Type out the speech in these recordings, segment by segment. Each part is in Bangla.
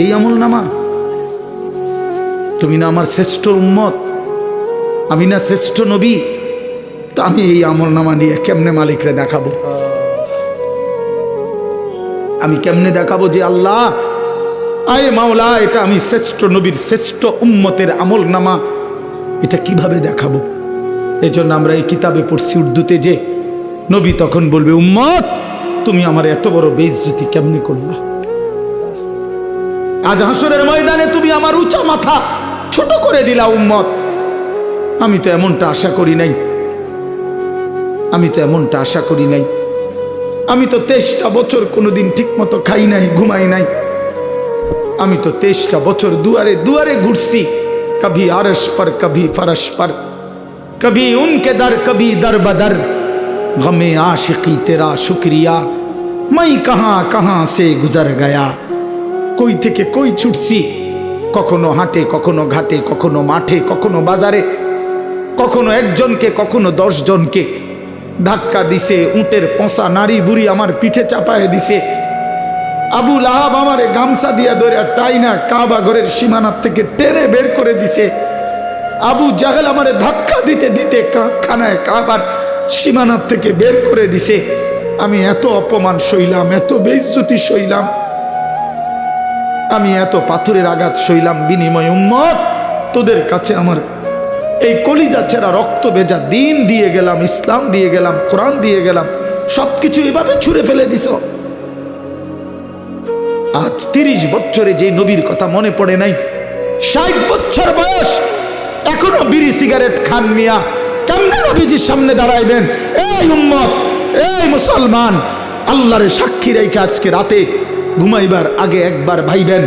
এই আমল নামা? তুমি না আমার শ্রেষ্ঠ উম্মত, আমি না শ্রেষ্ঠ নবী, তো আমি এই আমল নামা নিয়ে কেমনে মালিকরে দেখাবো? আমি কেমনে দেখাবো যে আল্লাহ আয় মাওলা এটা আমি শ্রেষ্ঠ নবীর শ্রেষ্ঠ উম্মতের আমল নামা, এটা কিভাবে দেখাবো? এই জন্য আমরা এই কিতাবে পড়ছি উর্দুতে যে নবী তখন বলবে, উম্মত তুমি আমার এত বড় বেইজ্জতি কেমনে করলা? আজ হাসরের ময়দানে তুমি আমার উঁচা মাথা ছোট করে দিলা উম্মত। আমি তো এমনটা আশা করি নাই, আমি তো এমনটা আশা করি নাই। আমি তো 23টা বছর কোনোদিন ঠিক মতো খাই নাই, ঘুমাই নাই। আমি তো 23টা বছর দুয়ারে দুয়ারে ঘুরছি, কবি আরশ पर कभी फरश पर, कभी उनके दर कभी दर बदर, गमे आशिकी तेरा शुक्रिया मैं कहां कहां से गुजर गया। কই থেকে কই ছুটছি, কখনো হাটে, কখনো ঘাটে, কখনো মাঠে, কখনো বাজারে, কখনো একজনকে, কখনো 10 জনকে ধাক্কা দিছে। উটের পোঁছা নারী বুড়ি আমার পিঠে চাপায় দিছে। আবু লাহাব আমারে গামছা দিয়া ধরে টাইনা কাবা ঘরের সীমানার থেকে টেনে বের করে দিছে। আবু জাহেল আমারে ধাক্কা দিতে দিতে খানায় কাবার সীমানার থেকে বের করে দিছে। আমি এত অপমান সইলাম, এত বেইজ্জতি সইলাম, আমি এত পাথরের আঘাত সইলাম, বিনিময় উম্মত তোদের কাছে আমার এই কলিজা ছেঁড়া রক্ত ভেজা দিন দিয়ে গেলাম, ইসলাম দিয়ে গেলাম, কোরআন দিয়ে গেলাম, সবকিছু এভাবে ছুঁড়ে ফেলে দিছ। আজ 30 বছরে যে নবীর কথা মনে পড়ে নাই, 60 বছর বয়স এখনো বিড়ি সিগারেট খান মিয়া, কেমনে নবীজির সামনে দাঁড়াইবেন? এই উম্মত, এই মুসলমান, আল্লাহরে সাক্ষী রেখে আজকে রাতে ঘুমাইবার আগে একবার ভাইবেন,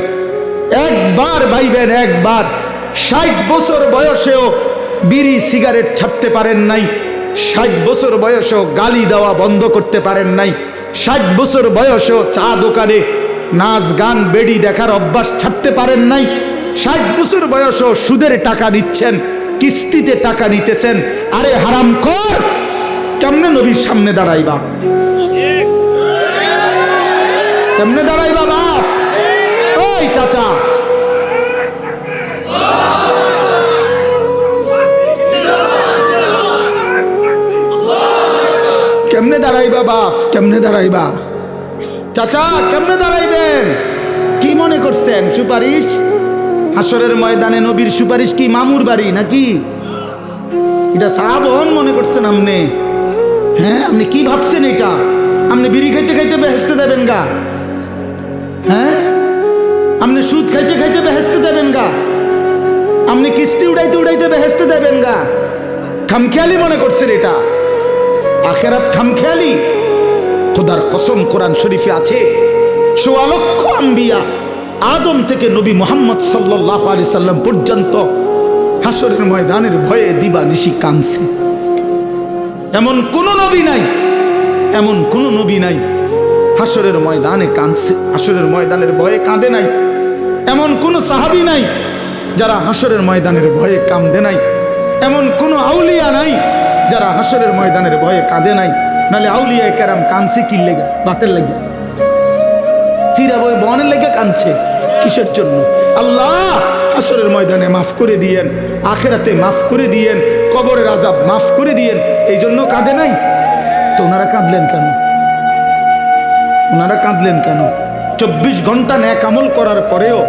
একবার ভাইবেন, একবার। 60 বছর বয়সেও বিড়ি সিগারেট ছাড়তে পারেন নাই, 60 বছর বয়সেও গালি দেওয়া বন্ধ করতে পারেন নাই, 60 বছর বয়সেও চা দোকানে নাচ গান বেড়ি দেখার অভ্যাস ছাড়তে পারেন নাই, 60 বছর বয়সেও সুদের টাকা নিচ্ছেন, কিস্তিতে টাকা নিতেছেন। আরে হারামখোর, কেমনে নবীর সামনে দাঁড়াইবা? কেমনে দাঁড়াইবা বাপ? ওই চাচা, কেমনে দাঁড়াইবা বাপ? কেমনে দাঁড়াইবা চাচা? কেমনে দাঁড়াইবেন? কি মনে করছেন সুপারিশ? হাসরের ময়দানে নবীর সুপারিশ কি মামুর বাড়ি নাকি? এটা সাহাবন মনে করছেন আপনি? হ্যাঁ, আপনি কি ভাবছেন এটা? আপনি বিড়ি খাইতে খাইতে বেহেশতে যাবেন গা? হ্যাঁ, আপনি সুদ খাইতে খাইতে বেহেশতে যাবেন গা? আপনি কিস্তি উড়াইতে উড়াইতে বেহেশতে যাবেন গা? খামখেয়ালি মনে করছেন এটা? আখেরাত খামখেয়ালি? খোদার কসম, কোরআন শরীফে আছে ১৪ লক্ষ আম্বিয়া আদম থেকে নবী মুহাম্মদ সাল্লাল্লাহু আলাইহি সাল্লাম পর্যন্ত হাসরের ময়দানের ভয়ে দিবানিশি কাঁদছে। এমন কোন নবী নাই, এমন কোন নবী নাই হাসরের ময়দানে কাঁদছে, হাসরের ময়দানের ভয়ে কাঁদে নাই। এমন কোন সাহাবী নাই যারা হাসরের ময়দানের ভয়ে কাঁদে নাই। এমন কোন আউলিয়া নাই যারা হাসরের ময়দানের ভয়ে কাঁদে নাই। নালে আউলিয়া কেরাম কাঁদছে কি লেগে? বাতের লেগে, চিরা বই বনের লেগে কাঁদছে কিসের জন্য? আল্লাহ হাসরের ময়দানে মাফ করে দিয়েন, আখেরাতে মাফ করে দিয়েন, কবরের আযাব মাফ করে দিয়েন, এই জন্য কাঁদে নাই। তো ওনারা কাঁদলেন কেন? ওনারা কাঁদলেন কেন? 24 ঘন্টা নেক আমল করার পরেও